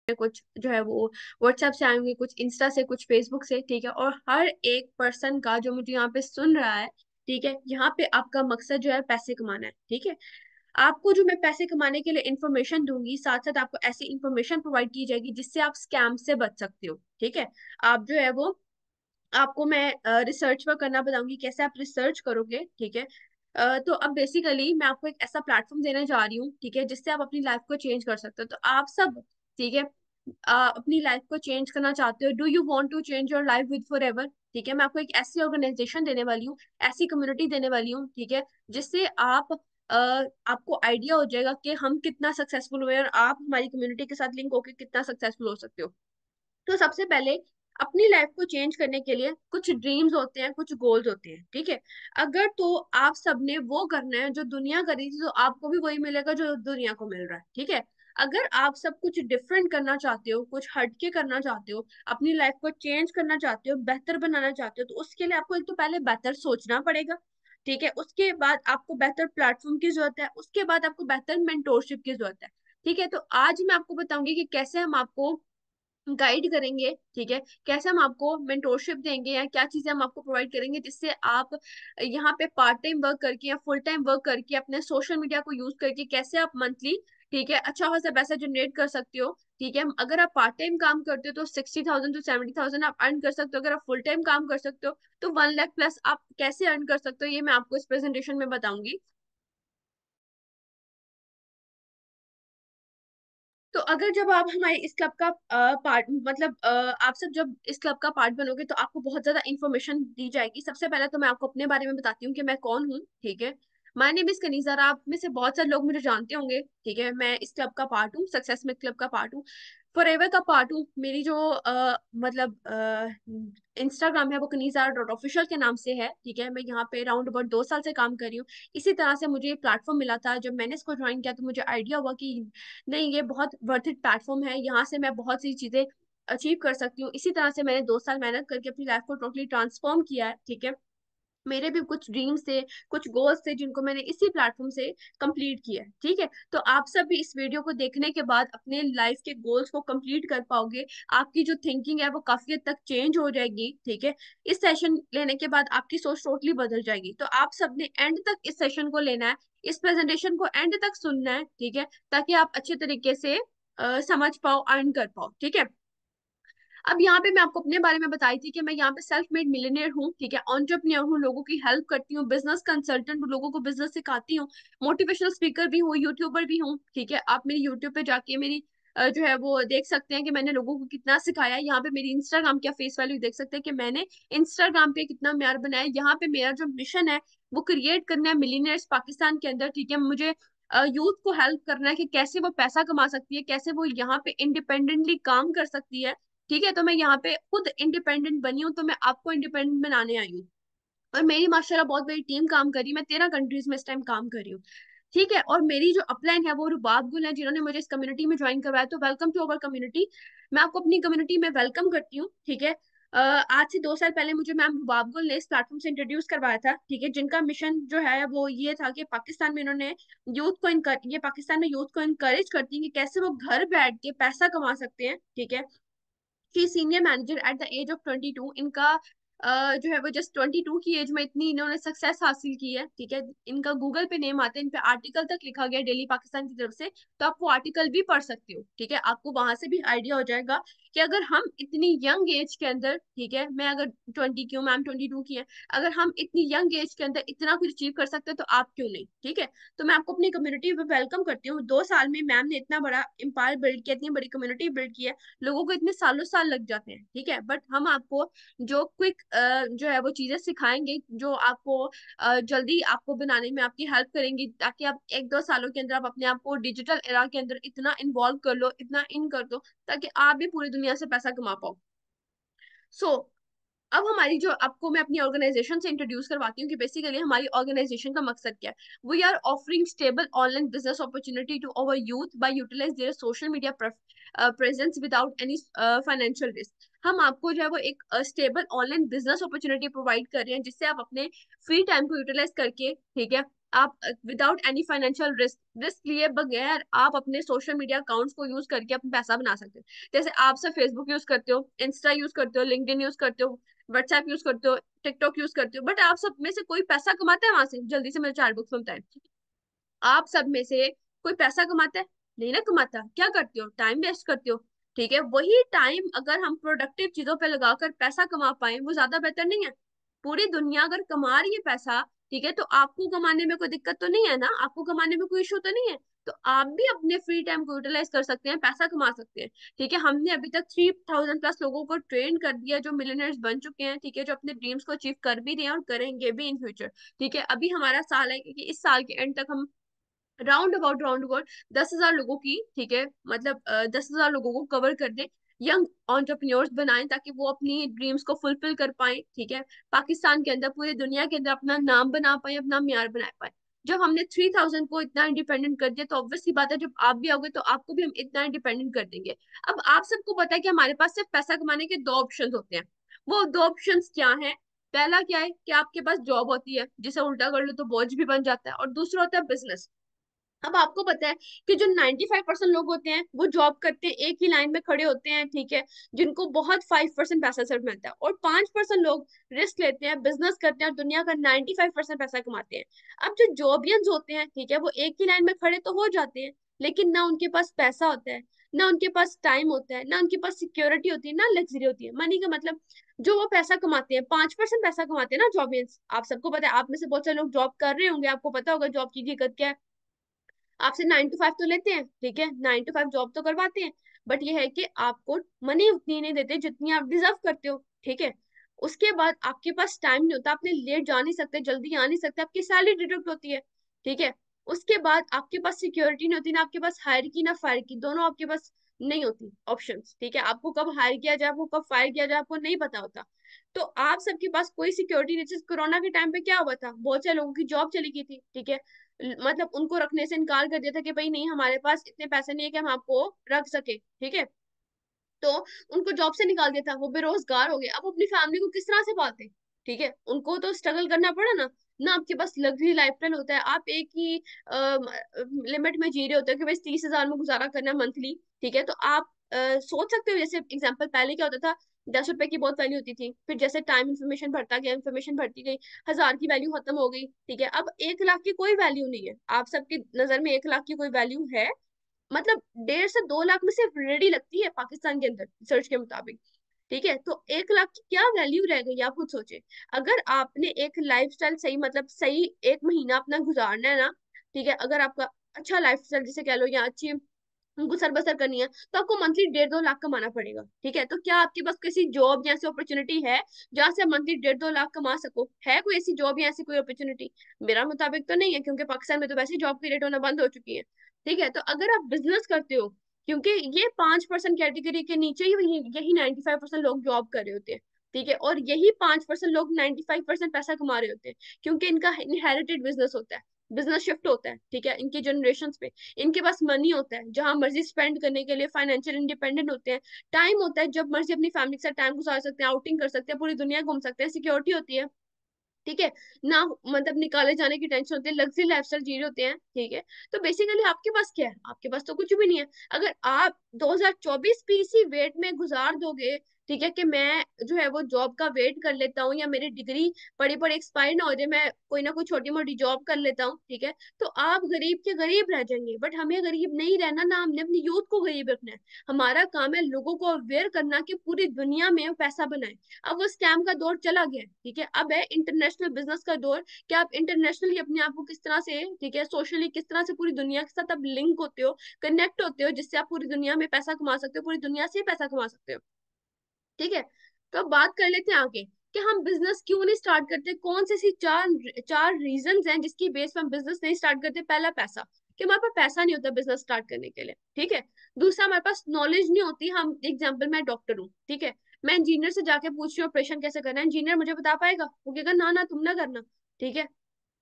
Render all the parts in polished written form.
कुछ जो है वो व्हाट्सएप से आएंगे, कुछ इंस्टा से, कुछ फेसबुक से, ठीक है। और हर एक पर्सन का जो मुझे यहाँ पे सुन रहा है, ठीक है, यहाँ पे आपका मकसद जो है पैसे कमाना है, ठीक है। आपको जो मैं पैसे कमाने के लिए इंफॉर्मेशन दूंगी, साथ साथ आपको ऐसी इंफॉर्मेशन प्रोवाइड की जाएगी जिससे आप स्कैम से बच सकते हो, ठीक है। आप जो है वो, आपको मैं रिसर्च वर्क करना बताऊंगी, कैसे आप रिसर्च करोगे, ठीक है। तो अब बेसिकली मैं आपको एक ऐसा प्लेटफॉर्म देने जा रही हूँ, ठीक है, जिससे आप अपनी लाइफ को चेंज कर सकते हो। तो आप सब, ठीक है, अपनी लाइफ को चेंज करना चाहते हो, do you want to change your life with forever, ठीक है। मैं आपको एक ऐसी ऑर्गेनाइजेशन देने वाली हूँ, ऐसी कम्युनिटी देने वाली हूँ, ठीक है, जिससे आपको आइडिया हो जाएगा कि हम कितना सक्सेसफुल हुए और आप हमारी कम्युनिटी के साथ लिंक होकर कितना सक्सेसफुल हो सकते हो। तो सबसे पहले अपनी लाइफ को चेंज करने के लिए कुछ ड्रीम्स होते हैं, कुछ गोल्स होते हैं, ठीक है। अगर तो आप सबने वो करना है जो दुनिया कर रही थी, तो आपको भी वही मिलेगा जो दुनिया को मिल रहा है, ठीक है। अगर आप सब कुछ डिफरेंट करना चाहते हो, कुछ हटके करना चाहते हो, अपनी लाइफ को चेंज करना चाहते हो, बेहतर बनाना चाहते हो, तो उसके लिए आपको एक तो पहले बेहतर सोचना पड़ेगा, ठीक है। उसके बाद आपको बेहतर प्लेटफॉर्म की जरूरत है, उसके बाद आपको बेहतर मेंटोरशिप की जरूरत है, ठीक है। तो आज मैं आपको बताऊंगी कि कैसे हम आपको गाइड करेंगे, ठीक है, कैसे हम आपको मेंटोरशिप देंगे या क्या चीजें हम आपको प्रोवाइड करेंगे जिससे आप यहाँ पे पार्ट टाइम वर्क करके या फुल टाइम वर्क करके अपने सोशल मीडिया को यूज करके कैसे आप मंथली, ठीक है, अच्छा खासा पैसा जनरेट कर सकते हो, ठीक है। अगर आप पार्ट टाइम काम करते हो तो 60,000 to 70,000 आप अर्न कर सकते हो। अगर आप फुल टाइम काम कर सकते हो तो 1 लाख प्लस आप कैसे अर्न कर सकते हो, ये मैं आपको इस प्रेजेंटेशन में बताऊंगी। तो अगर जब आप हमारे इस क्लब का पार्ट, मतलब आप सब जब इस क्लब का पार्ट बनोगे तो आपको बहुत ज्यादा इन्फॉर्मेशन दी जाएगी। सबसे पहले तो मैं आपको अपने बारे में बताती हूँ कि मैं कौन हूँ, ठीक है। My name is Kaneeza. आप में से बहुत सारे लोग मुझे जानते होंगे, ठीक है। मैं इस क्लब का पार्ट हूँ, सक्सेस में क्लब का पार्ट हूँ, फॉरएवर का पार्ट हूँ। मेरी जो मतलब इंस्टाग्राम है वो कनीज़ा डॉट ऑफिशियल के नाम से है, ठीक है। मैं यहाँ पे अराउंड अबाउट 2 साल से काम कर रही हूँ। इसी तरह से मुझे प्लेटफॉर्म मिला था, जब मैंने इसको ज्वाइन किया तो मुझे आइडिया हुआ कि नहीं, ये बहुत वर्थ इट प्लेटफॉर्म है, यहाँ से मैं बहुत सी चीजें अचीव कर सकती हूँ। इसी तरह से मैंने 2 साल मेहनत करके अपनी लाइफ को टोटली ट्रांसफॉर्म किया है, ठीक है। मेरे भी कुछ ड्रीम्स थे, कुछ गोल्स थे जिनको मैंने इसी प्लेटफॉर्म से कंप्लीट किया है, ठीक है। तो आप सब भी इस वीडियो को देखने के बाद अपने लाइफ के गोल्स को कंप्लीट कर पाओगे। आपकी जो थिंकिंग है वो काफी हद तक चेंज हो जाएगी, ठीक है। इस सेशन लेने के बाद आपकी सोच टोटली बदल जाएगी। तो आप सबने एंड तक इस सेशन को लेना है, इस प्रेजेंटेशन को एंड तक सुनना है, ठीक है, ताकि आप अच्छे तरीके से समझ पाओ, अर्न कर पाओ, ठीक है। अब यहाँ पे मैं आपको अपने बारे में बताई थी कि मैं यहाँ पे सेल्फ मेड मिलियनेयर हूँ, ठीक है, एंटरप्रेन्योर हूँ, लोगों की हेल्प करती हूँ, बिजनेस कंसल्टेंट हूँ, लोगों को बिजनेस सिखाती हूँ, मोटिवेशनल स्पीकर भी हूँ, यूट्यूबर भी हूँ, ठीक है। आप मेरी यूट्यूब पे जाके मेरी जो है वो देख सकते हैं कि मैंने लोगों को कितना सिखाया है। यहाँ पे मेरी इंस्टाग्राम का फेस वैल्यू देख सकते हैं कि मैंने इंस्टाग्राम पे कितना म्यार बनाया है। यहाँ पे मेरा जो मिशन है वो क्रिएट करना है मिलियनर्स पाकिस्तान के अंदर, ठीक है। मुझे यूथ को हेल्प करना है कि कैसे वो पैसा कमा सकती है, कैसे वो यहाँ पे इंडिपेंडेंटली काम कर सकती है, ठीक है। तो मैं यहाँ पे खुद इंडिपेंडेंट बनी हूँ, तो मैं आपको इंडिपेंडेंट बनाने आई हूँ। और मेरी माशाल्लाह बहुत बड़ी टीम काम कर रही है, मैं 13 कंट्रीज में इस टाइम काम कर रही हूँ, ठीक है। और मेरी जो अपलाइन है वो रुबाब गुल है, जिन्होंने मुझे इस कम्युनिटी में ज्वाइन करवाया। तो वेलकम टू अवर कम्युनिटी। मैं आपको अपनी कम्युनिटी में वेलकम करती हूँ, ठीक है। आज से 2 साल पहले मुझे मैम रुबाब गुल ने इस प्लेटफॉर्म से इंट्रोड्यूस करवाया था, ठीक है, जिनका मिशन जो है वो ये था कि पाकिस्तान में इन्होंने यूथ को ये पाकिस्तान में यूथ को इनकरेज करती है कि कैसे वो घर बैठ के पैसा कमा सकते हैं, ठीक है। She senior manager at the age of 22। इनका जो है वो जस्ट 22 की एज में इतनी इन्होंने सक्सेस हासिल की है, ठीक है। इनका गूगल पे नेम आता है, इन पे आर्टिकल तक लिखा गया डेली पाकिस्तान की तरफ से। तो आप वो आर्टिकल भी पढ़ सकते हो, ठीक है। आपको वहां से भी आइडिया हो जाएगा कि अगर हम इतनी यंग एज के अंदर, ठीक है, मैं अगर 20 की हूँ, मैम 22 की है, अगर हम इतनी यंग एज के अंदर इतना कुछ अचीव कर सकते हैं तो आप क्यों नहीं, ठीक है। तो मैं आपको अपनी कम्युनिटी में वेलकम करती हूँ। 2 साल में मैम ने इतना बड़ा एम्पायर बिल्ड किया, इतनी बड़ी कम्युनिटी बिल्ड की है। लोगों को इतने सालों साल लग जाते हैं, ठीक है, बट हम आपको जो क्विक जो है वो चीजें सिखाएंगे जो आपको जल्दी आपको बनाने में आपकी हेल्प करेंगी, ताकि आप 1-2 सालों के अंदर आप अपने आप को डिजिटल एरा के अंदर इतना इन्वॉल्व कर लो, इतना इन कर दो, ताकि आप भी पूरी दुनिया से पैसा कमा पाओ। सो अब हमारी जो, आपको मैं अपनी ऑर्गेनाइजेशन से इंट्रोड्यूस करवाती हूँ कि बेसिकली हमारी ऑर्गेनाइजेशन का मकसद क्या है। We are offering stable online business opportunity to our youth by utilize their social media presence without any financial risk. हम आपको जो है वो एक stable online business opportunity provide कर रहे हैं, जिससे आप अपने फ्री टाइम को यूटिलाइज करके, ठीक है, आप without any financial risk, risk लिए बगैर आप अपने सोशल मीडिया अकाउंट्स को यूज करके अपना पैसा बना सकते हो। जैसे आप सब फेसबुक यूज करते हो, इंस्टा यूज करते हो, लिंक्डइन यूज करते हो, व्हाट्सएप यूज करते हो, टिकटॉक यूज करते हो, बट आप सब में से कोई पैसा कमाता है वहां से? जल्दी से मेरे चैट बॉक्स में बताएं। आप सब में से कोई पैसा कमाता है? नहीं ना कमाता। क्या करते हो? टाइम वेस्ट करते हो। ठीक है, वही टाइम अगर हम प्रोडक्टिव चीजों पे लगाकर पैसा कमा पाए, वो ज्यादा बेहतर नहीं है? पूरी दुनिया अगर कमा रही है पैसा, ठीक है, तो आपको कमाने में कोई दिक्कत तो नहीं है ना? आपको कमाने में कोई इशू तो नहीं है? तो आप भी अपने फ्री टाइम को यूटिलाइज कर सकते हैं, पैसा कमा सकते हैं। ठीक है, हमने अभी तक 3000+ लोगों को ट्रेन कर दिया जो मिलियनर्स बन चुके हैं, ठीक है, जो अपने ड्रीम्स को अचीव कर भी रहे हैं और करेंगे भी इन फ्यूचर। ठीक है, अभी हमारा साल है कि इस साल के एंड तक हम राउंड अबाउट 10,000 लोगों की, ठीक है, मतलब 10,000 लोगों को कवर कर दे, यंग एंटरप्रेन्योर्स बनाएं ताकि वो अपनी ड्रीम्स को फुलफिल कर पाए। ठीक है, पाकिस्तान के अंदर, पूरी दुनिया के अंदर अपना नाम बना पाए, अपना म्यार बना पाए। जब हमने 3000 को इतना इंडिपेंडेंट कर दिया, तो ऑब्वियस सी बात है, जब आप भी आओगे तो आपको भी हम इतना इंडिपेंडेंट कर देंगे। अब आप सबको पता है कि हमारे पास सिर्फ पैसा कमाने के दो ऑप्शन होते हैं। वो दो ऑप्शन क्या है? पहला क्या है कि आपके पास जॉब होती है, जिसे उल्टा कर लो तो बोझ भी बन जाता है, और दूसरा होता है बिजनेस। अब आपको पता है कि जो 95% लोग होते हैं वो जॉब करते हैं, एक ही लाइन में खड़े होते हैं, ठीक है, जिनको बहुत 5% पैसा सिर्फ मिलता है, और 5% लोग रिस्क लेते हैं, बिजनेस करते हैं, और दुनिया का 95% पैसा कमाते हैं। अब जो जॉबियंस होते हैं, ठीक है, वो एक ही लाइन में खड़े तो हो जाते हैं, लेकिन ना उनके पास पैसा होता है, ना उनके पास टाइम होता है, ना उनके पास सिक्योरिटी होती है, ना लग्जरी होती है। मनी का मतलब, जो वो पैसा कमाते हैं, 5% पैसा कमाते हैं ना जॉबियंस, आप सबको पता है, आप में से बहुत सारे लोग जॉब कर रहे होंगे, आपको पता होगा जॉब की हकीकत क्या है। आपसे 9 to 5 तो लेते हैं, ठीक है, 9 to 5 जॉब तो करवाते हैं, बट ये है कि आपको मनी उतनी नहीं देते जितनी आप डिजर्व करते हो। ठीक है, उसके बाद आपके पास टाइम नहीं होता, आपने लेट जा नहीं सकते, जल्दी आ नहीं सकते, आपकी सैलरी डिडक्ट होती है। ठीक है, उसके बाद आपके पास सिक्योरिटी नहीं होती, ना आपके पास हायर की ना फायर की, दोनों आपके पास नहीं होती ऑप्शंस। ठीक है, आपको कब हायर किया जाए, आपको कब फायर किया जाए, आपको नहीं पता होता। तो आप सबके पास कोई सिक्योरिटी नहीं। जैसे कोरोना के टाइम पे क्या हुआ था, बहुत से लोगों की जॉब चली गई थी। ठीक है, मतलब उनको रखने से इनकार कर दिया था कि भाई नहीं, हमारे पास इतने पैसे नहीं है कि हम आपको रख सके। ठीक है, तो उनको जॉब से निकाल दिया था, वो बेरोजगार हो गए। अब अपनी फैमिली को किस तरह से पालते? ठीक है, उनको तो स्ट्रगल करना पड़ा ना। ना आपके पास लग्जरी लाइफस्टाइल होता है, आप एक ही लिमिट में जी रहे होते हो कि भाई 30,000 में गुजारा करना मंथली। ठीक है, तो आप सोच सकते हो, जैसे एग्जांपल, पहले क्या होता था, 10 रुपए की बहुत वैल्यू होती थी, फिर जैसे टाइम इन्फॉर्मेशन बढ़ता गया, इन्फॉर्मेशन बढ़ती गई, 1000 की वैल्यू खत्म हो गई। ठीक है, अब 1 लाख की कोई वैल्यू नहीं है। आप सबकी नजर में 1 लाख की कोई वैल्यू है? मतलब 1.5 से 2 लाख में सिर्फ रेडी लगती है पाकिस्तान के अंदर, रिसर्च के मुताबिक। ठीक है, तो 1 लाख की क्या वैल्यू रह गई, आप खुद सोचे। अगर आपने एक लाइफस्टाइल सही, मतलब सही एक महीना अपना गुजारना है ना, ठीक है, अगर आपका अच्छा लाइफस्टाइल जिसे कह लो, या अच्छी गुजर बसर करनी है, तो आपको मंथली 1.5-2 लाख कमाना पड़ेगा। ठीक है, तो क्या आपके पास किसी जॉब या ऐसी अपॉर्चुनिटी है जहां से मंथली 1.5-2 लाख कमा सको? है कोई ऐसी जॉब या ऐसी कोई अपॉर्चुनिटी? मेरा मुताबिक तो नहीं है, क्योंकि पाकिस्तान में तो वैसे ही जॉब की रेट होना बंद हो चुकी है। ठीक है, तो अगर आप बिजनेस करते हो, क्योंकि ये 5% कैटेगरी के नीचे ही यही 95% लोग जॉब कर रहे होते हैं। ठीक है, और यही 5% लोग 95% पैसा कमा रहे होते हैं, क्योंकि इनका इनहेरिटेड बिजनेस होता है, बिजनेस शिफ्ट होता है। ठीक है, इनकी जनरेशन पे इनके पास मनी होता है, जहां मर्जी स्पेंड करने के लिए फाइनेंशियल इंडिपेंडेंट होते हैं। टाइम होता है, जब मर्जी अपनी फैमिली के साथ टाइम गुजार सकते हैं, आउटिंग कर सकते हैं, पूरी दुनिया घूम सकते हैं, सिक्योरिटी होती है। ठीक है ना, मतलब निकाले जाने की टेंशन होती है, लग्जरी लाइफस्टाइल जी रहे होते हैं। ठीक है, तो बेसिकली आपके पास क्या है? आपके पास तो कुछ भी नहीं है। अगर आप 2024 भी इसी वेट में गुजार दोगे, ठीक है, कि मैं जो है वो जॉब का वेट कर लेता हूँ, या मेरी डिग्री पड़ी पड़ी एक्सपायर ना हो जाए, मैं कोई ना कोई छोटी मोटी जॉब कर लेता हूँ, ठीक है, तो आप गरीब के गरीब रह जाएंगे। बट हमें गरीब नहीं रहना ना, हमने अपनी यूथ को गरीब रखना है। हमारा काम है लोगों को अवेयर करना कि पूरी दुनिया में वो पैसा बनाए। अब वो स्कैम का दौर चला गया है। ठीक है, अब है इंटरनेशनल बिजनेस का दौर, कि आप इंटरनेशनली अपने आप को किस तरह से, ठीक है, सोशली किस तरह से पूरी दुनिया के साथ आप लिंक होते हो, कनेक्ट होते हो, जिससे आप पूरी दुनिया में पैसा कमा सकते हो, पूरी दुनिया से पैसा कमा सकते हो। ठीक है, तो अब बात कर लेते हैं आगे, कि हम बिजनेस क्यों नहीं स्टार्ट करते, कौन सी ऐसी चार चार रीजंस हैं जिसकी बेस पर हम बिजनेस नहीं स्टार्ट करते। पहला, पैसा, कि हमारे पास पैसा नहीं होता बिजनेस स्टार्ट करने के लिए। ठीक है, दूसरा, हमारे पास नॉलेज नहीं होती। हम एग्जाम्पल, मैं डॉक्टर हूँ, ठीक है, मैं इंजीनियर से जाके पूछ रही हूँ ऑपरेशन कैसे करना है, इंजीनियर मुझे बता पाएगा? वो कहेगा ना ना, तुम ना करना। ठीक है,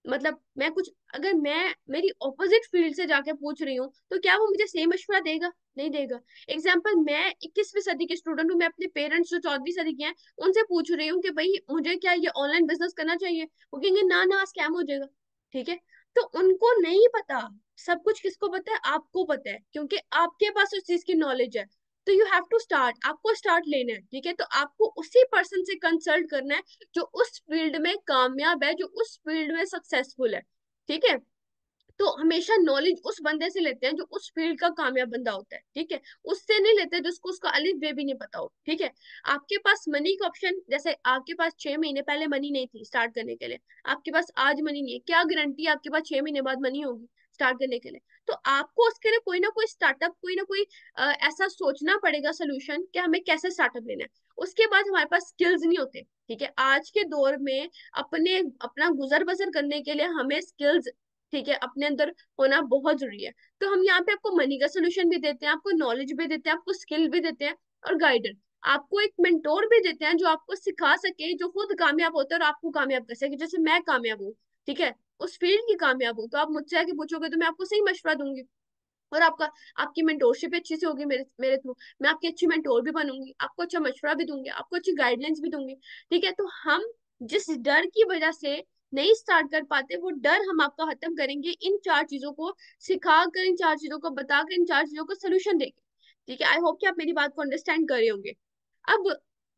मतलब मैं कुछ, अगर मैं मेरी ऑपोजिट फील्ड से जाके पूछ रही हूँ, तो क्या वो मुझे सेम मशवरा देगा? नहीं देगा। एग्जाम्पल, मैं 21वीं सदी की स्टूडेंट हूँ, मैं अपने पेरेंट्स जो 14वीं सदी के हैं उनसे पूछ रही हूँ कि भाई मुझे क्या ये ऑनलाइन बिजनेस करना चाहिए, वो कहेंगे ना ना, स्कैम हो जाएगा। ठीक है, तो उनको नहीं पता। सब कुछ किसको पता है? आपको पता है, क्योंकि आपके पास उस चीज की नॉलेज है। तो यू हैव टू स्टार्ट, आपको स्टार्ट लेना है, ठीक है? तो आपको उसी पर्सन से कंसल्ट करना है जो उस फील्ड में कामयाब है, जो उस फील्ड में सक्सेसफुल है, ठीक है? तो हमेशा नॉलेज उस बंदे से लेते हैं जो उस फील्ड का कामयाब बंदा होता है, ठीक है? उससे नहीं लेते जिसको उसका अलिफ बे भी नहीं पता हो, ठीक है? आपके पास मनी का ऑप्शन, जैसे आपके पास 6 महीने पहले मनी नहीं थी स्टार्ट करने के लिए, आपके पास आज मनी नहीं है, क्या गारंटी है आपके पास 6 महीने बाद मनी होगी स्टार्ट करने के लिए? तो आपको उसके लिए कोई ना कोई स्टार्टअप, कोई ना कोई ऐसा सोचना पड़ेगा सोल्यूशन कि हमें कैसे स्टार्टअप लेना है। उसके बाद हमारे पास स्किल्स नहीं होते, ठीक है? आज के दौर में अपना गुजर बसर करने के लिए हमें स्किल्स, ठीक है, अपने अंदर होना बहुत जरूरी है। तो हम यहाँ पे आपको मनी का सोल्यूशन भी देते हैं, आपको नॉलेज भी देते हैं, आपको स्किल भी देते हैं, और गाइडर, आपको एक मेंटोर भी देते हैं जो आपको सिखा सके, जो खुद कामयाब होता है और आपको कामयाब कर सके। जैसे मैं कामयाब हूँ, ठीक है, उस फील्ड की कामयाब हूँ, तो आप मुझसे आके पूछोगे तो मैं आपको सही मशवरा दूंगी, और आपकी मेंटोरशिप अच्छी से होगी मेरे मेरे थ्रू। मैं आपकी अच्छी मेंटोर भी बनूंगी, आपको अच्छा मशवरा भी दूंगी, आपको अच्छी गाइडलाइंस भी दूंगी, ठीक है? तो हम जिस डर की वजह से नहीं स्टार्ट कर पाते, वो डर हम आपका खत्म करेंगे इन 4 चीजों को सिखाकर, इन 4 चीजों को बताकर, इन 4 चीजों को सोल्यूशन देके, ठीक है? आई होप कि आप मेरी बात को अंडरस्टैंड कर रहे होंगे। अब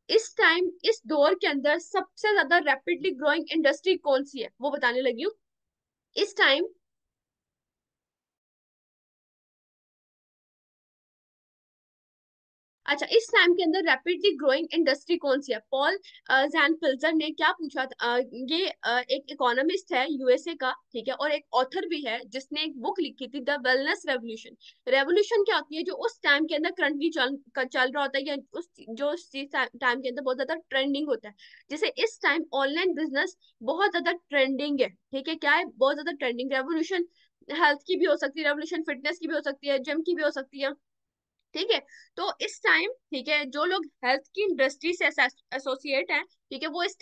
इस टाइम, इस दौर के अंदर सबसे ज्यादा रैपिडली ग्रोइंग इंडस्ट्री कौन सी है वो बताने लगी हूँ। इस टाइम, अच्छा, इस टाइम के अंदर रैपिडली ग्रोइंग इंडस्ट्री कौन सी है? पॉल जैन फिल्जर ने क्या पूछा था? ये एक इकोनॉमिस्ट है यूएसए का, ठीक है, और एक ऑथर भी है जिसने एक बुक लिखी थी, द वेलनेस रेवोल्यूशन। रेवोल्यूशन क्या होती है? जो उस टाइम के अंदर करंटली चल रहा होता है, या जो उस टाइम के अंदर बहुत ज्यादा ट्रेंडिंग होता है। जैसे इस टाइम ऑनलाइन बिजनेस बहुत ज्यादा ट्रेंडिंग है, ठीक है? क्या है? बहुत ज्यादा ट्रेंडिंग। रेवोल्यूशन हेल्थ की भी हो सकती है, रेवोल्यूशन फिटनेस की भी हो सकती है, जिम की भी हो सकती है, ठीक है? तो इस टाइम, ठीक है, जो लोग हेल्थ की इंडस्ट्री से एसोसिएट हैं, ठीक है, वो इस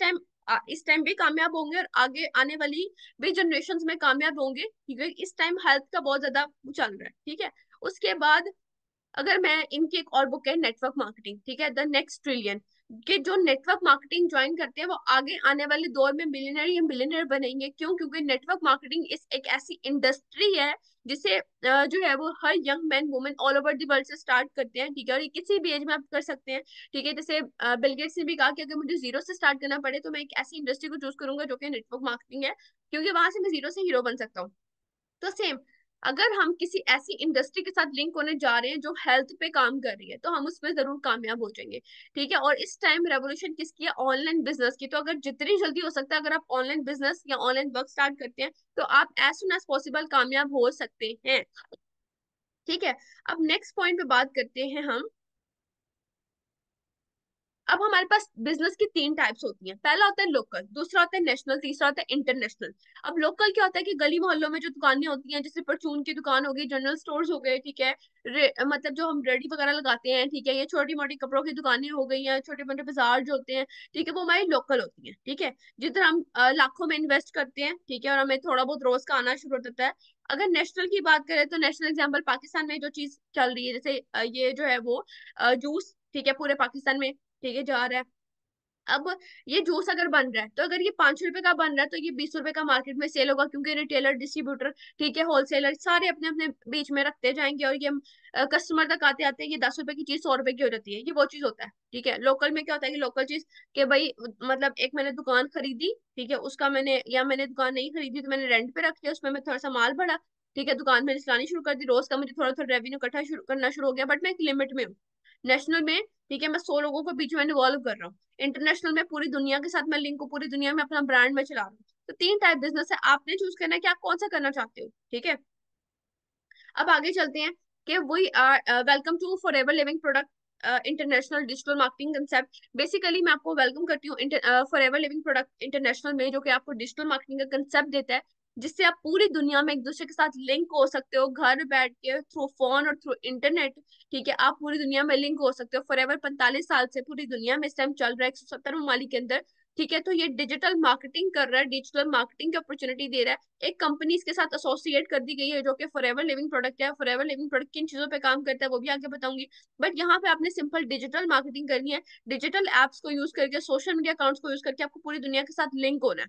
टाइम भी कामयाब होंगे, और आगे आने वाली भी जनरेशन में कामयाब होंगे, ठीक है? इस टाइम हेल्थ का बहुत ज्यादा चल रहा है, ठीक है? उसके बाद अगर मैं, इनकी एक और बुक है नेटवर्क मार्केटिंग, ठीक है, द नेक्स्ट ट्रिलियन, के जो नेटवर्क मार्केटिंग ज्वाइन करते हैं वो आगे आने वाले दौर में मिलियनर या मिलियनर बनेंगे। क्यों? क्योंकि नेटवर्क मार्केटिंग इस एक ऐसी इंडस्ट्री है जिसे जो है वो हर young man women all over the world से स्टार्ट करते हैं, ठीक है? और ये किसी भी एज में आप कर सकते हैं, ठीक है? जैसे बिल गेट्स ने भी कहा कि अगर मुझे जीरो से स्टार्ट करना पड़े तो मैं एक ऐसी इंडस्ट्री को चूज करूंगा जो कि नेटवर्क मार्केटिंग है, क्योंकि वहां से मैं जीरो से हीरो बन सकता हूँ। तो सेम, अगर हम किसी ऐसी इंडस्ट्री के साथ लिंक होने जा रहे हैं जो हेल्थ पे काम कर रही है, तो हम उसमें जरूर कामयाब हो जाएंगे, ठीक है? और इस टाइम रेवोल्यूशन किसकी है? ऑनलाइन बिजनेस की। तो अगर जितनी जल्दी हो सकता है, अगर आप ऑनलाइन बिजनेस या ऑनलाइन वर्क स्टार्ट करते हैं, तो आप एज सुन एज पॉसिबल कामयाब हो सकते हैं, ठीक है? अब नेक्स्ट पॉइंट पे बात करते हैं हम। अब हमारे पास बिजनेस की 3 टाइप्स होती हैं। पहला होता है लोकल, दूसरा होता है नेशनल, तीसरा होता है इंटरनेशनल। अब लोकल क्या होता है कि गली मोहल्लों में जो दुकानें होती हैं, जैसे परचून की दुकान हो गई, जनरल स्टोर्स हो गए, ठीक है, मतलब जो हम रेडी वगैरह लगाते हैं, ठीक है, ये छोटी मोटी कपड़ों की दुकानें हो गई हैं, छोटे मोटे बाजार जो होते हैं, ठीक है, वो हमारी लोकल होती हैं, ठीक है? जिधर हम लाखों में इन्वेस्ट करते हैं, ठीक है, और हमें थोड़ा बहुत रोज का आना शुरू हो जाता है। अगर नेशनल की बात करें तो नेशनल एग्जाम्पल पाकिस्तान में जो चीज चल रही है, जैसे ये जो है वो जूस, ठीक है, पूरे पाकिस्तान में, ठीक है, जा रहा है। अब ये जूस अगर बन रहा है, तो अगर ये 5 रुपए का बन रहा है, तो ये 20 रुपए का मार्केट में सेल होगा, क्योंकि रिटेलर, डिस्ट्रीब्यूटर, ठीक है, होलसेलर, सारे अपने अपने बीच में रखते जाएंगे, और ये कस्टमर तक आते आते ये 10 रुपए की चीज 100 रुपए की हो जाती है। ये वो चीज होता है, ठीक है? लोकल में क्या होता है कि लोकल चीज के भाई, मतलब एक मैंने दुकान खरीदी, ठीक है, उसका मैंने, या मैंने दुकान नहीं खरीदी तो मैंने रेंट पे रख लिया, उसमें मैं थोड़ा सा माल बढ़ा, ठीक है, दुकान मैंने चलानी शुरू कर दी, रोज का मुझे थोड़ा थोड़ा रेवेन्यू इकट्ठा शुरू करना शुरू हो गया, बट मैं एक लिमिट में हूँ। नेशनल में, ठीक है, मैं 100 लोगों को बीच में इन्वॉल्व कर रहा हूँ। इंटरनेशनल में पूरी दुनिया के साथ मैं लिंक हूँ, पूरी दुनिया में अपना ब्रांड में चला रहा हूँ। तो 3 टाइप बिजनेस है, आपने चूज करना है कि आप कौन सा करना चाहते हो, ठीक है? अब आगे चलते हैं कि we are welcome to Forever Living Product International digital marketing concept. Basically मैं आपको वेलकम करती हूँ Forever Living Product International में, जो कि आपको डिजिटल मार्केटिंग का कंसेप्ट देता है, जिससे आप पूरी दुनिया में एक दूसरे के साथ लिंक हो सकते हो, घर बैठ के, थ्रू फोन और थ्रू इंटरनेट, ठीक है? आप पूरी दुनिया में लिंक हो सकते हो। फॉर एवर 45 साल से पूरी दुनिया में इस टाइम चल रहा है, 170 ममालिक के अंदर, ठीक है? तो ये डिजिटल मार्केटिंग कर रहा है, डिजिटल मार्केटिंग की अपॉर्चुनिटी दे रहा है। एक कंपनी इसके साथ एसोसिएट कर दी गई है जो कि फॉरएवर लिविंग प्रोडक्ट है। फॉरएवर लिविंग प्रोडक्ट किन चीजों पे काम करता है वो भी आगे बताऊंगी, बट यहाँ पे आपने सिंपल डिजिटल मार्केटिंग करनी है। डिजिटल एप्स को यूज करके, सोशल मीडिया अकाउंट्स को यूज करके आपको पूरी दुनिया के साथ लिंक होना है।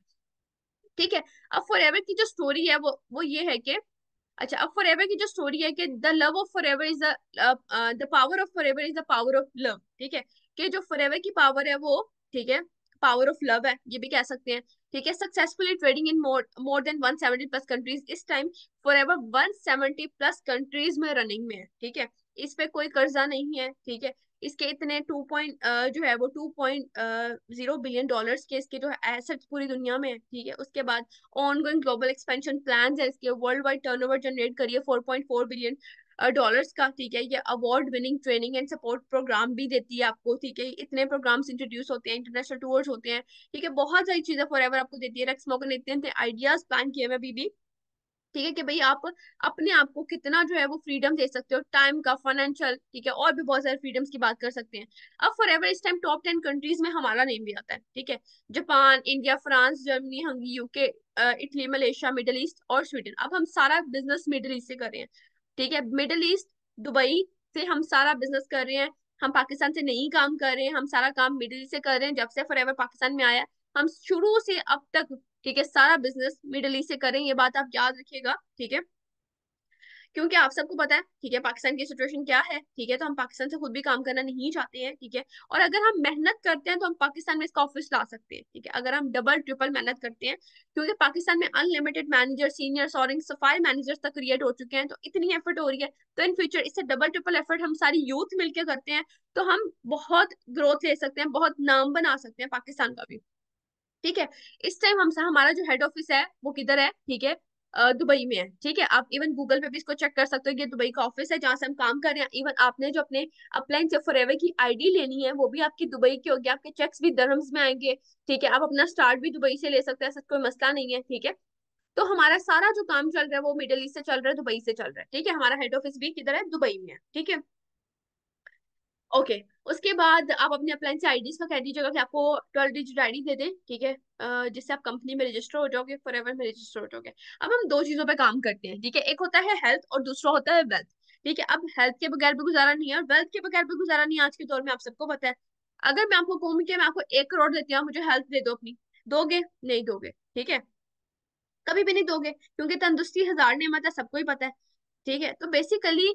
ठीक है। अब फॉर एवर की जो स्टोरी है वो ये है कि, अच्छा, अब फॉर एवर की जो स्टोरी है कि the love of for ever is the power of for ever is the power of love, ठीक है, कि जो फॉर एवर की पावर है वो, ठीक है, पावर ऑफ लव है, ये भी कह सकते हैं। ठीक है, successfully trading in more than 170 plus countries, इस time forever 170 plus countries में रनिंग में है। ठीक है, इस पे कोई कर्जा नहीं है। ठीक है, इसके इतने जो है वो 2.0 बिलियन डॉलर्स के इसके जो एसेट्स पूरी दुनिया में है। ठीक है, उसके बाद ऑनगोइंग ग्लोबल एक्सपेंशन प्लान्स है इसके, वर्ल्ड वाइड टर्नओवर जनरेट करिए 4.4 बिलियन डॉलर्स का। ठीक है, ये award winning training and support program भी देती है आपको। ठीक है, इतने प्रोग्राम्स इंट्रोड्यूस होते हैं, इंटरनेशनल टूर्स होते हैं। ठीक है, बहुत सारी चीजें फॉर एवर आपको देती है। रेक्स मॉर्गन ने इतने आइडियाज प्लान किए हुए अभी भी। ठीक है, कि भाई आप अपने आप को कितना जो है वो फ्रीडम दे सकते हो, टाइम का, फाइनेंशियल, ठीक है, और भी बहुत सारे फ्रीडम्स की बात कर सकते हैं। अब फॉर एवर इस टाइम टॉप 10 कंट्रीज में हमारा नेम भी आता है। ठीक है, Japan, India, France, Germany, Hungary, UK, Italy, Malaysia, middle east और स्वीडन। अब हम सारा बिजनेस मिडल ईस्ट से कर रहे हैं। ठीक है, मिडल ईस्ट, दुबई से हम सारा बिजनेस कर रहे हैं। हम पाकिस्तान से नहीं काम कर रहे हैं, हम सारा काम मिडिल ईस्ट से कर रहे हैं। जब से फॉर एवर पाकिस्तान में आया है, हम शुरू से अब तक, ठीक है, सारा बिजनेस मिडिल ईस्ट से करें, ये बात आप याद रखिएगा। ठीक है, क्योंकि आप सबको पता है, ठीक है, पाकिस्तान की सिचुएशन क्या है। ठीक है, तो हम पाकिस्तान से खुद भी काम करना नहीं चाहते हैं। ठीक है, और अगर हम मेहनत करते हैं तो हम पाकिस्तान में इसका ऑफिस ला सकते हैं। ठीक है, अगर हम डबल ट्रिपल मेहनत करते हैं, क्योंकि पाकिस्तान में अनलिमिटेड मैनेजर, सीनियर, सोरिंग, सफाई मैनेजर्स तक क्रिएट हो चुके हैं, तो इतनी एफर्ट हो रही है, तो इन फ्यूचर इससे डबल ट्रिपल एफर्ट हम सारी यूथ मिलकर करते हैं, तो हम बहुत ग्रोथ ले सकते हैं, बहुत नाम बना सकते हैं पाकिस्तान का भी। ठीक है, इस टाइम हम हमारा जो हेड ऑफिस है वो किधर है? ठीक है, दुबई में है। ठीक है, आप इवन गूगल पे भी इसको चेक कर सकते हो, ये दुबई का ऑफिस है जहाँ से हम काम कर रहे हैं। इवन आपने जो अपने अप्लाइन से फॉरएवर की आईडी लेनी है वो भी आपकी दुबई की होगी, आपके चेक्स भी दरहम्स में आएंगे। ठीक है, आप अपना स्टार्ट भी दुबई से ले सकते हैं, ऐसा कोई मसला नहीं है। ठीक है, तो हमारा सारा जो काम चल रहा है वो मिडिल ईस्ट से चल रहा है, दुबई से चल रहा है। ठीक है, हमारा हेड ऑफिस भी किधर है? दुबई में है। ठीक है, ओके। उसके बाद आप अपने अप्लायंस आईडीज का कह दीजिएगा कि आपको 12 डिजिट आईडी दे दें। ठीक है, जिससे आप कंपनी में रजिस्टर हो जाओगे, फॉरएवर में रजिस्टर हो जाओगे। अब हम दो चीजों पे काम करते हैं। ठीक है, एक होता है हेल्थ और दूसरा होता है वेल्थ। ठीक है, अब हेल्थ के बगैर भी गुजारा नहीं है और वेल्थ के बगैर भी गुजारा नहीं है आज के दौर में, आप सबको पता है। अगर मैं आपको कहूँ कि मैं आपको 1 करोड़ देती हूँ, मुझे हेल्थ दे दो अपनी, दोगे? नहीं दोगे। ठीक है, कभी भी नहीं दोगे, क्योंकि तंदुरुस्ती हजार नेमत है, सबको ही पता है। ठीक है, तो बेसिकली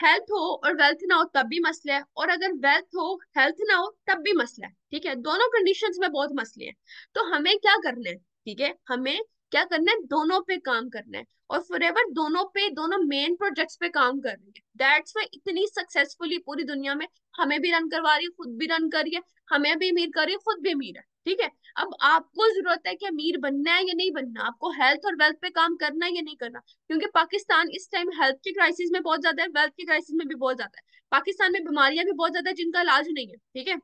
हेल्थ हो और वेल्थ ना हो तब भी मसला है, और अगर वेल्थ हो हेल्थ ना हो तब भी मसला है। ठीक है, दोनों कंडीशंस में बहुत मसले हैं। तो हमें क्या करना है? ठीक है, हमें क्या करना है? दोनों पे काम करना है, और फॉरएवर दोनों पे, दोनों मेन प्रोजेक्ट्स पे काम कर रही है। दैट्स वाई इतनी सक्सेसफुली पूरी दुनिया में हमें भी रन करवा रही है, खुद भी रन कर रही है, हमें भी अमीर कर रही है, खुद भी अमीर है। ठीक है, अब आपको जरूरत है कि अमीर बनना है या नहीं बनना, आपको हेल्थ और वेल्थ पे काम करना है या नहीं करना, क्योंकि पाकिस्तान इस टाइम हेल्थ की क्राइसिस में बहुत ज्यादा है, वेल्थ की क्राइसिस में भी बहुत ज्यादा है। पाकिस्तान में बीमारियां भी बहुत ज्यादा है जिनका इलाज नहीं है। ठीक है,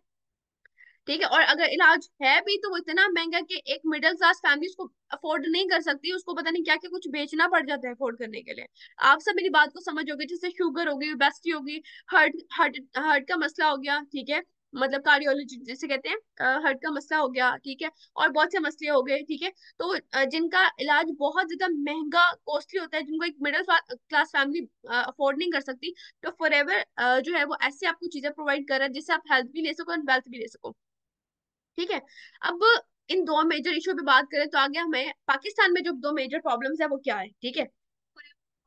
ठीक है, और अगर इलाज है भी तो वो इतना महंगा कि एक मिडिल क्लास फैमिली उसको अफोर्ड नहीं कर सकती, उसको पता नहीं क्या क्या कुछ बेचना पड़ जाता है अफोर्ड करने के लिए। आप सब मेरी बात को समझोगे, जैसे शुगर होगी, ओबेसिटी होगी, हार्ट हार्ट हार्ट का मसला हो गया। ठीक है, मतलब कार्डियोलॉजी जिसे कहते हैं, हार्ट का मसला हो गया। ठीक है, और बहुत से मसले हो गए। ठीक है, तो जिनका इलाज बहुत ज्यादा महंगा, कॉस्टली होता है, जिनको एक मिडिल क्लास फैमिली अफोर्ड नहीं कर सकती, तो फॉर एवर जो है वो ऐसे आपको चीजें प्रोवाइड कर रहा है जिससे आप हेल्थ भी ले सको और वेल्थ भी ले सको। ठीक है, अब इन दो मेजर इशू पे बात करें तो आगे हमें पाकिस्तान में जो दो मेजर प्रॉब्लम्स है वो क्या है? ठीक है,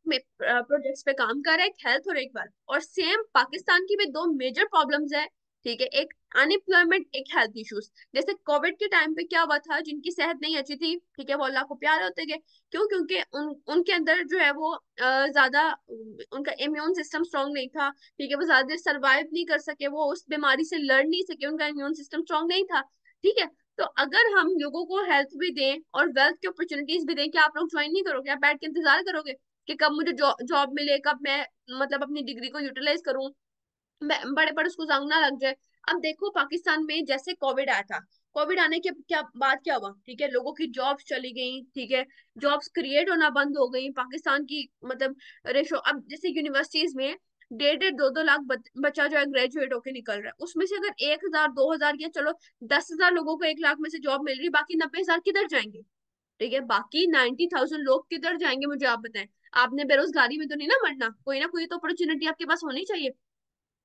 में प्रोजेक्ट्स पे काम कर रहा है, एक हेल्थ और एक वेल्थ, और सेम पाकिस्तान की भी दो मेजर प्रॉब्लम्स है। ठीक है, एक अनएम्प्लॉयमेंट, एक हेल्थ इश्यूज। जैसे कोविड के टाइम पे क्या हुआ था, जिनकी सेहत नहीं अच्छी थी, ठीक है, वो अल्लाह को प्यारे होते गए। क्यों? क्योंकि उनके अंदर जो है वो ज्यादा उनका इम्यून सिस्टम स्ट्रांग नहीं था। ठीक है, वो ज्यादा देर सर्वाइव नहीं कर सके, वो उस बीमारी से लड़ नहीं सके, उनका इम्यून सिस्टम स्ट्रांग नहीं था। ठीक है, तो अगर हम लोगों को हेल्थ भी दें और वेल्थ की अपॉर्चुनिटीज भी दें, कि आप लोग ज्वाइन नहीं करोगे? आप बैठ के इंतजार करोगे कि कब मुझे जॉब मिले, कब मैं मतलब अपनी डिग्री को यूटिलाइज करूं, बड़े बड़े उसको जंग ना लग जाए। अब देखो पाकिस्तान में जैसे कोविड आया था, कोविड आने के क्या बाद क्या हुआ? ठीक है, लोगों की जॉब्स चली गई। ठीक है, जॉब्स क्रिएट होना बंद हो गई, पाकिस्तान की मतलब रेशो, अब जैसे यूनिवर्सिटीज में 1.5 2 2 लाख बच्चा जो है ग्रेजुएट होके निकल रहा है, उसमें से अगर 1,000 2,000 या चलो 10,000 लोगों को 1 लाख में से जॉब मिल रही, बाकी 90,000 किधर जाएंगे? ठीक है, बाकी 90,000 लोग किधर जाएंगे? मुझे आप बताएं। आपने बेरोजगारी में तो नहीं ना मरना, कोई ना कोई तो अपॉर्चुनिटी आपके पास होनी चाहिए।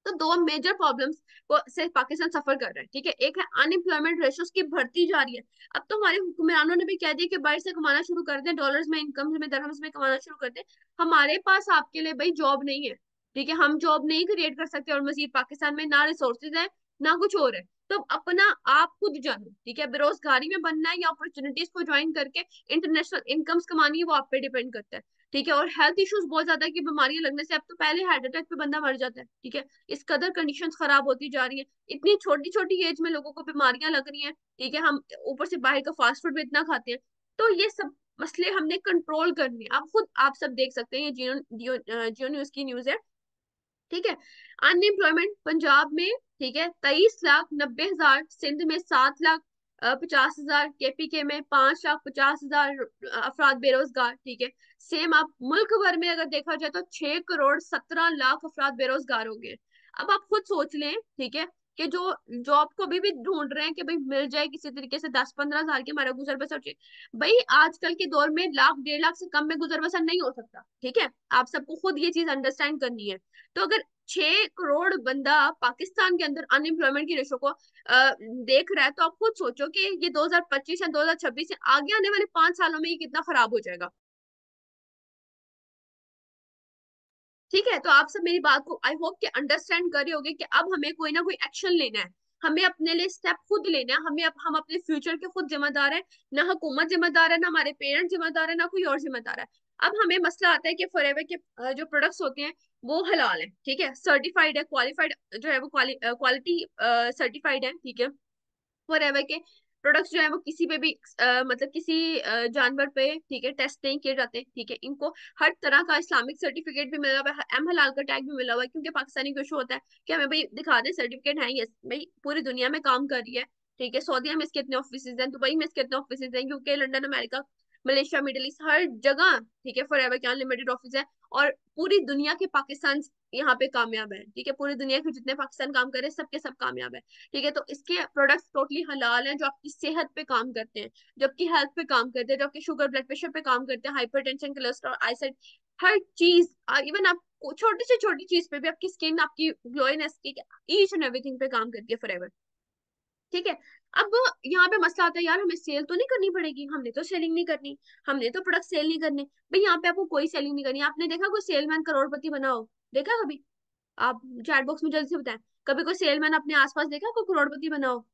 तो दो मेजर प्रॉब्लम्स को से पाकिस्तान सफर कर रहा है, ठीक है। एक है अनएम्प्लॉयमेंट रेशो की बढ़ती जा रही है। अब तो हमारे हुक्मरानों ने भी कह दिया कि बाहर से कमाना शुरू कर दें, डॉलर्स में, इनकम में, दरहम्स में कमाना शुरू कर दें। हमारे पास आपके लिए भाई जॉब नहीं है, ठीक है। हम जॉब नहीं क्रिएट कर सकते, और मजीद पाकिस्तान में ना रिसोर्सेज है ना कुछ और है। तो अपना आप खुद जानो, ठीक है। बेरोजगारी में बनना है या अपॉर्चुनिटीज को ज्वाइन करके इंटरनेशनल इनकम्स कमानी है, वो आप पे डिपेंड करता है, ठीक है। और हेल्थ इश्यूज बहुत ज्यादा है कि बीमारियां लगने से, अब तो पहले हार्ट अटैक पे बंदा मर जाता है, ठीक है। इस कदर कंडीशंस खराब होती जा रही हैं, इतनी छोटी छोटी एज में लोगों को बीमारियां लग रही हैं, ठीक है। हम ऊपर से बाहर का फास्ट फूड भी इतना खाते हैं। तो ये सब मसले हमने कंट्रोल करने हैं। आप खुद आप सब देख सकते हैं, ये जियो जियो जियो न्यूज की न्यूज है, ठीक है। अनएम्प्लॉयमेंट पंजाब में, ठीक है, 23,90,000, सिंध में 7,50,000, केपीके में 5,50,000 अफराद बेरोजगार, ठीक है। सेम आप मुल्क भर में अगर देखा जाए तो 6,17,00,000 अफराद बेरोजगार हो गए। अब आप खुद सोच लें, ठीक है, कि जो जॉब को भी ढूंढ रहे हैं कि भाई मिल जाए किसी तरीके से 10-15 हज़ार की हमारा गुजर बसर चाहिए, भाई आजकल के दौर में लाख 1.5 लाख से कम में गुजर बसर नहीं हो सकता, ठीक है। आप सबको खुद ये चीज अंडरस्टैंड करनी है। तो अगर 6 करोड़ बंदा पाकिस्तान के अंदर अनएम्प्लॉयमेंट की रेशो को देख रहा है, तो आप खुद सोचो कि ये 2025 या 2026 से आगे आने वाले 5 सालों में ये कितना खराब हो जाएगा, ठीक है। तो आप सब मेरी बात को आई होप कि अंडरस्टैंड कर रहे होगे कि अब हमें कोई ना कोई एक्शन लेना है। हमें अपने लिए स्टेप खुद लेना है, हमें अब हम अपने फ्यूचर के खुद जिम्मेदार हैं। ना हुकूमत जिम्मेदार है, ना हमारे पेरेंट्स जिम्मेदार है, ना कोई और जिम्मेदार है। अब हमें मसला आता है कि फॉरएवर के जो प्रोडक्ट्स होते हैं वो हलाल है, ठीक है, सर्टिफाइड है, क्वालिफाइड जो है वो क्वालिटी सर्टिफाइड है, ठीक है। फॉरएवर के प्रोडक्ट्स जो है वो किसी पे भी मतलब किसी जानवर पे, ठीक है, टेस्ट नहीं किए जाते, ठीक है। इनको हर तरह का इस्लामिक सर्टिफिकेट भी मिला हुआ है, एम हलाल का टैग भी मिला हुआ है, क्योंकि पाकिस्तानी को इशू होता है कि हमें भाई दिखा दे सर्टिफिकेट है, यस भाई पूरी दुनिया में काम कर रही है, ठीक है। सऊदीया में इसके इतने ऑफिस हैं, दुबई में इसके इतने ऑफिस हैं, UK, London, America, Malaysia, middle east, हर जगह, ठीक है, फॉरएवर के अनलिमिटेड ऑफिस है। और पूरी दुनिया के पाकिस्तान यहाँ पे कामयाब है, ठीक है। पूरी दुनिया के जितने पाकिस्तान काम कर रहे हैं सबके सब कामयाब है, ठीक है। तो इसके प्रोडक्ट्स टोटली हलाल हैं, जो आपकी सेहत पे काम करते हैं, जो आपकी हेल्थ पे काम करते हैं, जो आपके शुगर ब्लड प्रेशर पे काम करते हैं, हाइपरटेंशन, कोलेस्ट्रॉल, आईसाइट, हर चीज, इवन आप छोटी से छोटी चीज पे भी, आपकी स्किन, आपकी ग्लोइनेस की, ईच एंड एवरीथिंग पे काम करती है फॉरएवर, ठीक है। अब यहाँ पे मसला आता है, यार हमें सेल तो नहीं करनी पड़ेगी, हमने तो सेलिंग नहीं करनी, हमने तो प्रोडक्ट सेल नहीं करने। भाई यहाँ पे आपको कोई सेलिंग नहीं करनी। आपने देखा कोई सेलमैन करोड़पति बना हो? देखा कभी? आप चैट बॉक्स में जल्दी से बताएं, कभी कोई सेलमैन अपने आसपास देखा कोई करोड़पति बना हो?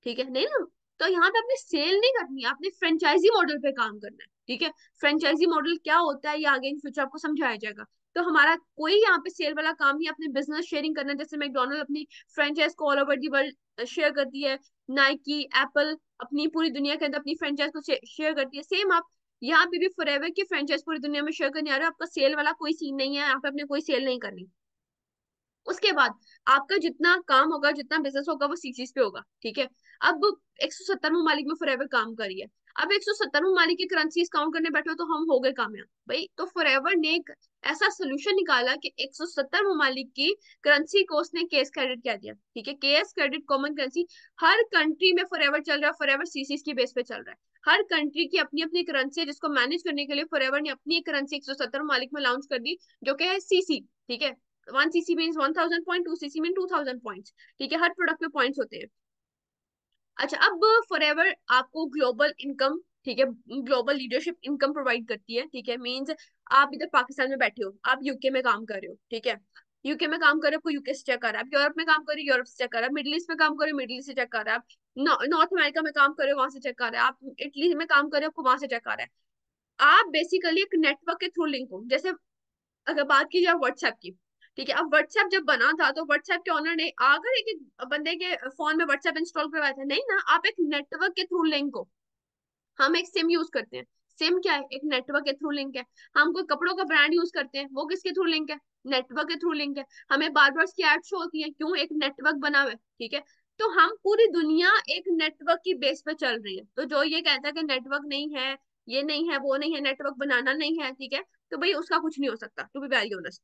ठीक है, नहीं ना। तो यहाँ पे आपने सेल नहीं करनी है, आपने फ्रेंचाइजी मॉडल पे काम करना है, ठीक है। फ्रेंचाइजी मॉडल क्या होता है ये आगे इन फ्यूचर आपको समझाया जाएगा। तो हमारा कोई यहाँ पे सेल वाला काम ही, अपने बिजनेस शेयरिंग करना है। जैसे मैकडोनल्ड अपनी फ्रेंचाइज को all over the world share करती है, नाइकी, एप्पल अपनी पूरी दुनिया के अंदर अपनी फ्रेंचाइज को शेयर करती है, सेम आप यहाँ पे भी फॉरएवर की फ्रेंचाइज पूरी दुनिया में शेयर करने आ रहे हो। आपका सेल वाला कोई सीन नहीं है, यहाँ पे अपने कोई सेल नहीं करनी। उसके बाद आपका जितना काम होगा, जितना बिजनेस होगा, वो सीसीस पे होगा, ठीक है। अब 170 ममालिक में फॉरएवर काम करी है। अब 170 ममालिक की करेंसीज काउंट करने बैठे हो तो हम हो गए कामयाब भाई। तो फॉरएवर ने एक ऐसा सोल्यूशन निकाला कि 170 ममालिक की करेंसी को उसने केस क्रेडिट कह दिया, ठीक है। केस क्रेडिट कॉमन करेंसी हर कंट्री में फॉरएवर चल रहा है, फॉरएवर सीसीस की बेस पे चल रहा है। हर कंट्री की अपनी अपनी करेंसी है, जिसको मैनेज करने के लिए फॉरएवर ने अपनी एक करेंसी 170 ममालिक में लॉन्च कर दी, जो कि है सीसी, ठीक है। 1 CC mean 1,000 point, 2 CC mean 2,000 point, ठीक है। हर प्रोडक्ट में पॉइंट्स होते हैं। अच्छा, अब फॉरएवर आपको ग्लोबल इनकम, ठीक है, ग्लोबल लीडरशिप इनकम प्रोवाइड करती है, ठीक है। मींस आप इधर पाकिस्तान में बैठे हो, आप यूके में काम कर रहे हो, ठीक है। यूके में काम कर रहे हो, आपको यूके से चेक कर रहा है। आप यूरोप में काम कर रहे हो, यूरोप से चेक कर रहा है। मिडिल ईस्ट में काम कर रहे हो, मिडिल ईस्ट से चेक कर रहा है। आप नॉर्थ अमेरिका में काम कर रहे हो, वहां से चेक कर रहा है। आप इटली में काम कर रहे हो, आपको वहां से चेक कर रहा है। आप बेसिकली एक नेटवर्क के थ्रू लिंक हो। जैसे अगर बात की जाए व्हाट्सएप की, ठीक है। अब व्हाट्सएप जब बना था तो व्हाट्सएप के ओनर ने आकर एक एक बंदे के फोन में व्हाट्सएप इंस्टॉल करवाया था, नहीं ना। आप एक नेटवर्क के थ्रू लिंक हो। हम एक सिम यूज करते हैं, सिम क्या है? एक नेटवर्क के थ्रू लिंक है। हम कोई कपड़ों का ब्रांड यूज करते हैं, वो किसके थ्रू लिंक है? नेटवर्क के थ्रू लिंक है। हमें बार बार की एड शो होती है, क्यों? एक नेटवर्क बना हुआ है, ठीक है। तो हम पूरी दुनिया एक नेटवर्क की बेस पे चल रही है। तो जो ये कहता है कि नेटवर्क नहीं है, ये नहीं है, वो नहीं है, नेटवर्क बनाना नहीं है, ठीक है, तो भाई उसका कुछ नहीं हो सकता, टू बी वेरी ऑनेस्ट,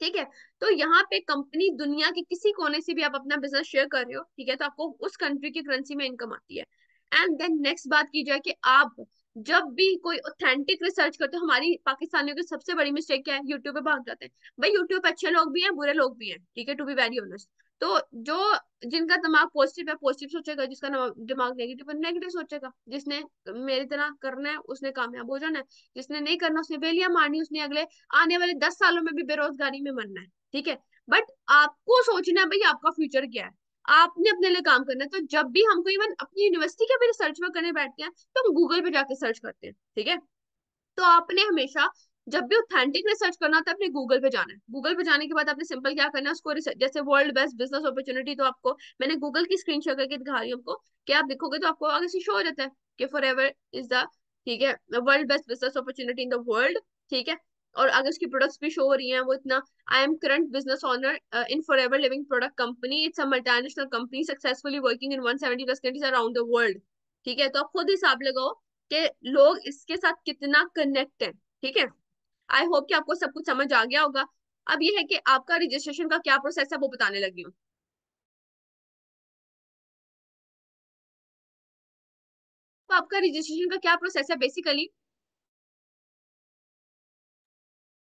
ठीक है। तो यहाँ पे कंपनी दुनिया के किसी कोने से भी आप अपना बिजनेस शेयर कर रहे हो, ठीक है, तो आपको उस कंट्री की करेंसी में इनकम आती है। एंड देन नेक्स्ट बात की जाए कि आप जब भी कोई ऑथेंटिक रिसर्च करते हो, हमारी पाकिस्तानियों की सबसे बड़ी मिस्टेक क्या है, यूट्यूब पे भाग जाते हैं। भाई यूट्यूब पे अच्छे लोग भी हैं, बुरे लोग भी हैं, ठीक है, टू बी वेरी ऑनेस्ट। तो जो जिनका दिमाग पॉजिटिव है पॉजिटिव सोचेगा, जिसका दिमाग नेगेटिव है नेगेटिव सोचेगा। जिसने मेरी तरह करना है उसने कामयाब हो जाना है, जिसने नहीं करना उसने बेलियां मारनी, उसने अगले आने वाले 10 सालों में भी बेरोजगारी में मरना है, ठीक है। बट आपको सोचना है भाई आपका फ्यूचर क्या है, आपने अपने लिए काम करना है। तो जब भी हमको इवन अपनी यूनिवर्सिटी के भी रिसर्च में करने बैठते हैं तो हम गूगल पे जाके सर्च करते हैं, ठीक है। तो आपने हमेशा जब भी ऑथेंटिक रिसर्च करना होता है अपने गूगल पे जाना है। गूगल पे जाने के बाद आपने सिंपल क्या करना है, उसको जैसे वर्ल्ड बेस्ट बिजनेस अपॉर्चुनिटी, तो आपको मैंने गूगल की स्क्रीन शेयर करके दिखा रही हूँ आपको, कि आप देखोगे तो आपको आगे से शो हो जाता है कि फॉर एवर इज द, ठीक है, world best business opportunity in the world, ठीक है। और आगे उसकी प्रोडक्ट्स भी शो हो रही हैं, वो इतना, I am current business owner in for ever Living product company, it's a multinational company successfully working in 170 plus countries around the world, ठीक है। तो आप खुद हिसाब लगाओ कि लोग इसके साथ कितना कनेक्ट है, ठीक है। आई होप कि आपको सब कुछ समझ आ गया होगा। अब ये है कि आपका रजिस्ट्रेशन का क्या प्रोसेस है वो बताने लगी हूँ। तो आपका रजिस्ट्रेशन का क्या प्रोसेस है,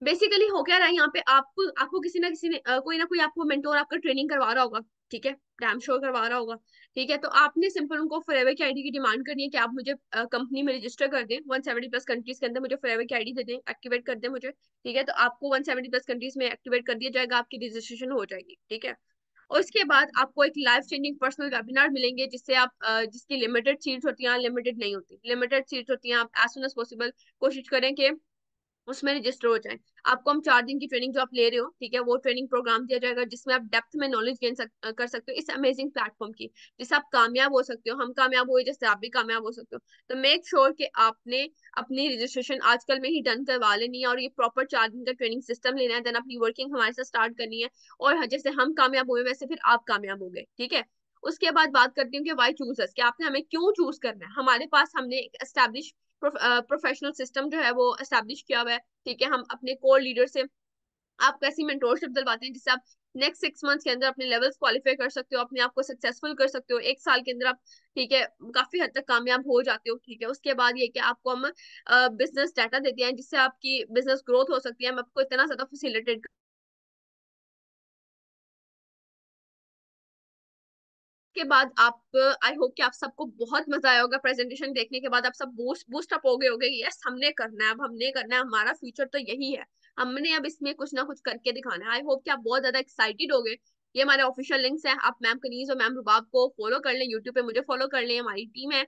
बेसिकली हो क्या रहा है यहाँ पे, आपको आपको किसी ना किसी ने कोई ना कोई आपको मेंटोर आपका ट्रेनिंग करवा रहा होगा, ठीक है, डैम श्योर करवा रहा होगा, ठीक है। तो आपने सिंपल उनको फॉरएवर की आईडी की डिमांड करनी है कि आप मुझे कंपनी में रजिस्टर कर दें, 170 प्लस कंट्रीज के अंदर मुझे फॉरएवर की आईडी दे दें, एक्टिवेट कर दें मुझे, ठीक है। तो आपको 170 प्लस कंट्रीज में एक्टिवेट कर दिया जाएगा, आपकी रजिस्ट्रेशन हो जाएगी, ठीक है। और उसके बाद आपको एक लाइफ चेंजिंग पर्सनल वेबिनार मिलेंगे, जिससे आप जिसकी लिमिटेड सीट्स होती हैं, लिमिटेड नहीं होती, लिमिटेड सीट्स होती हैं। आप एज सुन एज पॉसिबल कोशिश करें कि उसमें रजिस्टर हो जाए। आपको हम 4 दिन की ट्रेनिंग जो आप ले रहे हो, ठीक है, वो ट्रेनिंग प्रोग्राम दिया जाएगा जिसमें आप डेप्थ में नॉलेज गेन कर सकते हो इस अमेजिंग प्लेटफॉर्म की, जिससे आप कामयाब हो सकते हो, हम कामयाब हुए जैसे आप भी कामयाब हो सकते हो। तो मेक श्योर कि आपने अपनी रजिस्ट्रेशन आजकल में ही डन करवा लेनी है, और ये प्रॉपर 4 दिन का ट्रेनिंग सिस्टम लेना है, देन अपनी वर्किंग हमारे साथ स्टार्ट करनी है। और जैसे हम कामयाब हुए वैसे फिर आप कामयाब हो गए, ठीक है। उसके बाद बात करती हूँ कि वाई चूज अस, कि आपने हमें क्यों चूज करना है। हमारे पास हमने एक एस्टैब्लिश प्रोफेशनल सिस्टम जो है वो एस्टैब्लिश किया हुआ है, ठीक है। हम अपने कोर लीडर से आप कैसी मेंटोरशिप दिलवाते हैं जिससे आप नेक्स्ट 6 मंथ्स के अंदर अपने लेवल्स क्वालिफाई कर सकते हो, अपने आप को सक्सेसफुल कर सकते हो 1 साल के अंदर आप, ठीक है, काफी हद तक कामयाब हो जाते हो, ठीक है। उसके बाद ये कि आपको हम बिजनेस डाटा देते हैं जिससे आपकी बिजनेस ग्रोथ हो सकती है, हम आपको इतना ज्यादा फैसिलिटेट के बाद आप, आई होप कि आप सबको बहुत मजा आया होगा प्रेजेंटेशन देखने के बाद, आप सब बूस्ट अप हो गए होगे, यस हमने करना है, अब हमने करना है, हमारा फ्यूचर तो यही है, हमने अब इसमें कुछ ना कुछ करके दिखाना है। आई होप कि आप बहुत ज्यादा एक्साइटेड हो गए। ये हमारे ऑफिशियल लिंक्स हैं, आप मैम कनीज और मैम रुबाब को फॉलो कर लें, यूट्यूब पे मुझे फॉलो कर लें, हमारी टीम है।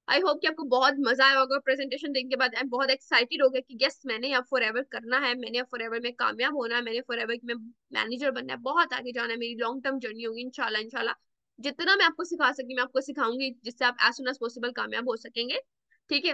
आई होप कि आपको बहुत मजा आया होगा प्रेजेंटेशन देखने के बाद, एंड बहुत एक्साइटेड हो गए कि यस मैंने अब फॉर एवर करना है, मैंने अब फॉर एवर में कामयाब होना है, मैंने फॉर एवर में मैनेजर बनना है, बहुत आगे जाना है, मेरी लॉन्ग टर्म जर्नी होगी इंशाल्लाह इंशाल्लाह। जितना मैं आपको सिखा सकी मैं आपको सिखाऊंगी, जिससे आप एज सुन एज पॉसिबल कामयाब हो सकेंगे, ठीक है।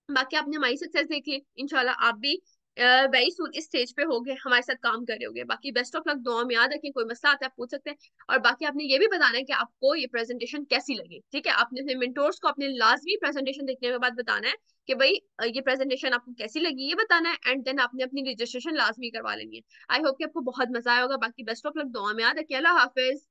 बाकी आपने हमारी सक्सेस देख ली, इंशाल्लाह आप भी वेरी सुन इस स्टेज पे होगे, हमारे साथ काम कर रहे होगे। बाकी बेस्ट ऑफ लक, दुआ में याद रखें, कोई मसला आता है आप पूछ सकते हैं। और बाकी आपने ये भी बताना है कि आपको ये प्रेजेंटेशन कैसी लगी, ठीक है। आपने अपने मेंटोर्स को अपने लाजमी प्रेजेंटेशन देखने के बाद बताना है कि भाई ये प्रेजेंटेशन आपको कैसी लगी, ये बताना है, एंड देन आपने अपनी रजिस्ट्रेशन लाजमी करवा लेनी है। आई होप कि आपको बहुत मजा आया होगा। बाकी बेस्ट ऑफ लक, दुआ में याद रखें, अल्लाह हाफिज।